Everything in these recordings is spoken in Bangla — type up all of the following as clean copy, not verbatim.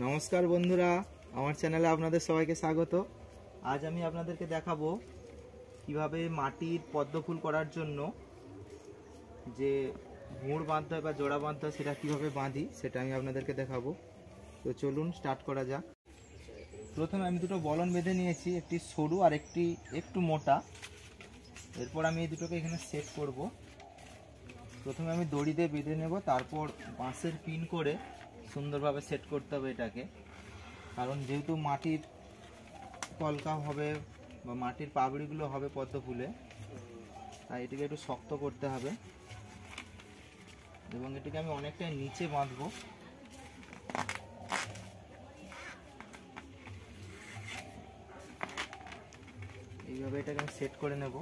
নমস্কার বন্ধুরা, আমার চ্যানেলে আপনাদের সবাইকে স্বাগত। আজ আমি আপনাদেরকে দেখাবো কিভাবে মাটির পদ্ম ফুল করার জন্য যে মুড় বাঁধতে হয় বা জোড়া বাঁধতে হয় সেটা কীভাবে বাঁধি সেটা আমি আপনাদেরকে দেখাবো। তো চলুন স্টার্ট করা যাক। প্রথমে আমি দুটো বলন বেঁধে নিয়েছি, একটি সরু আর একটি একটু মোটা। এরপর আমি এই দুটোকে এখানে সেট করব। প্রথমে আমি দড়ি দিয়ে বেঁধে নেব, তারপর বাঁশের পিন করে সুন্দরভাবে সেট করতে হবে এটাকে। কারণ যেহেতু মাটির কলকা হবে বা মাটির পাবড়িগুলো হবে পদ্ম ফুলে, তাই এটাকে একটু শক্ত করতে হবে এবং এটাকে আমি অনেকটাই নিচে বাঁধবো। এইভাবে এটাকে আমি সেট করে নেব।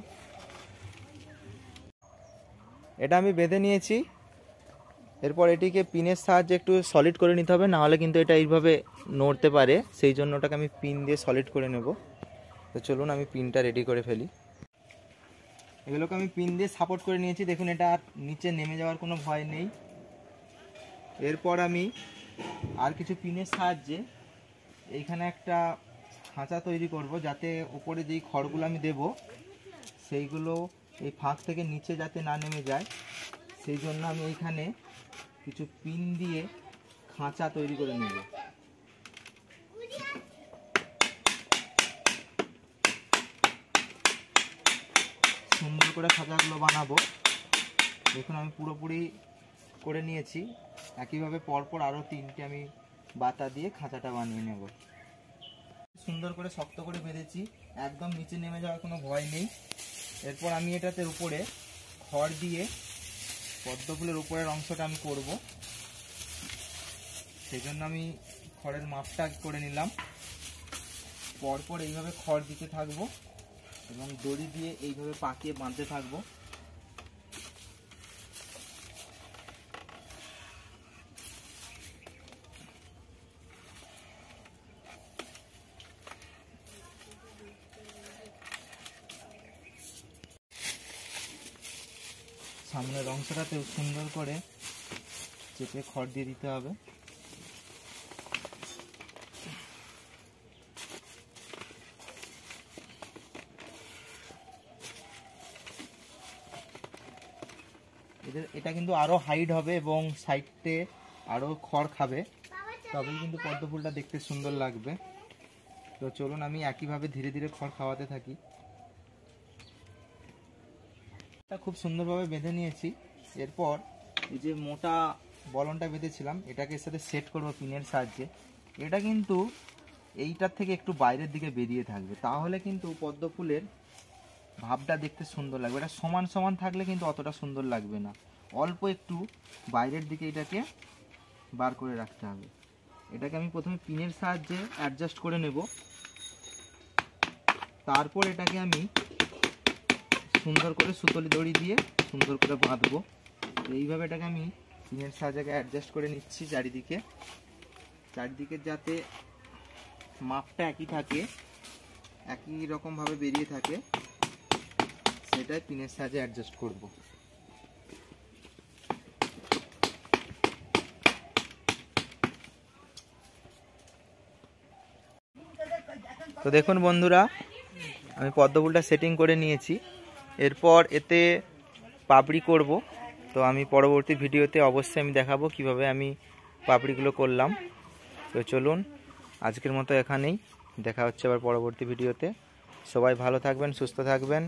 এটা আমি বেঁধে নিয়েছি। এরপর এটিকে পিনের সাহায্যে একটু সলিড করে নিতে হবে, নাহলে কিন্তু এটা এইভাবে নড়তে পারে, সেই জন্য ওটাকে আমি পিন দিয়ে সলিড করে নেব। তো চলুন আমি পিনটা রেডি করে ফেলি। এগুলোকে আমি পিন দিয়ে সাপোর্ট করে নিয়েছি, দেখুন এটা আর নিচে নেমে যাওয়ার কোনো ভয় নেই। এরপর আমি আর কিছু পিনের সাহায্যে এইখানে একটা খাঁচা তৈরি করব, যাতে উপরে যেই খড়গুলো আমি দেব সেইগুলো এই ফাঁক থেকে নিচে যাতে না নেমে যায়, সেই জন্য আমি এইখানে কিছু পিন দিয়ে খাঁচা তৈরি করে নেব। সুন্দর করে খাঁচাগুলো বানাবো। দেখুন আমি পুরোপুরি করে নিয়েছি। একইভাবে পরপর আরও তিনটে আমি বাতা দিয়ে খাঁচাটা বানিয়ে নেব। সুন্দর করে শক্ত করে বেঁধেছি, একদম নিচে নেমে যাওয়ার কোনো ভয় নেই। এরপর আমি এটাতে উপরে খড় দিয়ে পদ্ম ফুলের উপরের অংশটা আমি করব। সেই জন্য আমি খড়ের মাপটা করে নিলাম। পরপর এইভাবে খড় দিতে থাকবো এবং দড়ি দিয়ে এইভাবে পাকিয়ে বাঁধতে থাকবো। সামনের অংশটাতে সুন্দর করে চেপে খড় দিয়ে দিতে হবে। এটা কিন্তু আরো হাইট হবে এবং সাইডে আরো খড় খাবে, তবেই কিন্তু পদ্ম ফুলটা দেখতে সুন্দর লাগবে। তো চলুন আমি একইভাবে ধীরে ধীরে খড় খাওয়াতে থাকি। এটা খুব সুন্দরভাবে বেঁধে নিয়েছি। এরপর এই যে মোটা বলনটা বেঁধেছিলাম এটাকে এর সাথে সেট করবো পিনের সাহায্যে। এটা কিন্তু এইটার থেকে একটু বাইরের দিকে বেরিয়ে থাকবে, তাহলে কিন্তু পদ্ম ফুলের ভাবটা দেখতে সুন্দর লাগবে। এটা সমান সমান থাকলে কিন্তু অতটা সুন্দর লাগবে না, অল্প একটু বাইরের দিকে এটাকে বার করে রাখতে হবে। এটাকে আমি প্রথমে পিনের সাহায্যে অ্যাডজাস্ট করে নেব, তারপর এটাকে আমি সুন্দর করে সুতলি দড়ি দিয়ে সুন্দর করে বাঁধবো। এইভাবে এটাকে আমি পিনের সাহায্যে অ্যাডজাস্ট করে নিচ্ছি চারিদিকে, যাতে মাপটা একই থাকে, একই রকমভাবে বেরিয়ে থাকে, সেটাই পিনের সাহায্যে অ্যাডজাস্ট করব। তো দেখুন বন্ধুরা, আমি পদ্ম ফুলটা সেটিং করে নিয়েছি। এরপর এতে পাপড়ি করব। তো আমি পরবর্তী ভিডিওতে অবশ্যই আমি দেখাবো কিভাবে আমি পাপড়িগুলো করলাম। তো চলুন আজকের মতো এখানেই, দেখা হচ্ছে আবার পরবর্তী ভিডিওতে। সবাই ভালো থাকবেন, সুস্থ থাকবেন।